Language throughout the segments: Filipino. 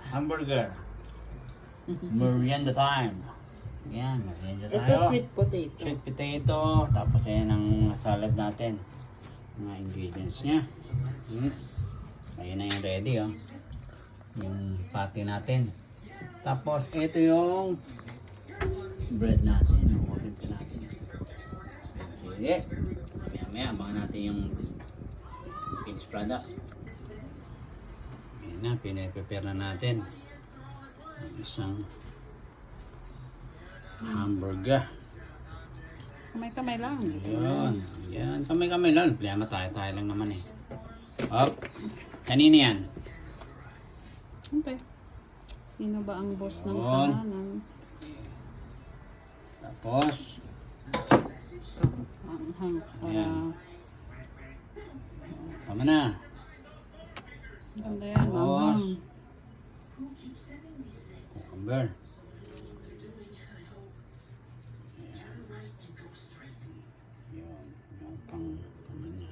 hamburger. Merienda time. Yan, merienda Ito tayo. sweet potato. Sweet potato. Tapos ayan ang salad natin. Mga ingredients niya. Ayan na yung ready, oh. Yung patty natin. Tapos ito yung bread natin. Open pa natin. Sige. Maya-maya, abangan natin yung finished product. Ayan na, pinaprepare na natin. Ang isang hamburger. Kamay-kamay lang. Ayun. Yan. Kamay-kamay lang. Problema tayo lang naman eh. Hop. Kanina yan. Siyempre. Sino ba ang boss ng Yun. tahanan? Tapos, Hang para ayan. Tama na. ganda yan. Tapos, Mamang. cucumber. Yun. Yung pang tama niya.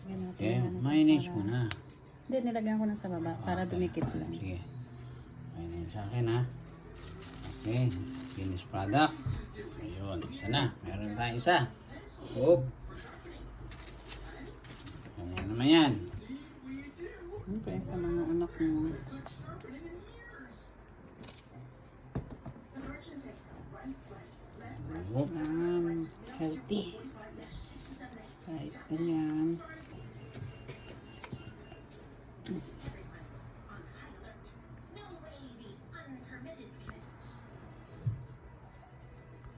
Lagyan natin Okay. yan Mayonnaise para- muna. Hindi, nilagyan ko na sa baba para Okay. dumikit lang. Sige. Mayonnaise sa akin ha. Okay. Finished product. Ayun. Isa na. Meron na tayong isa. Oop. Ano naman yan? Siyempre, sa mga anak mo. Oop. Healthy. Kahit ganyan.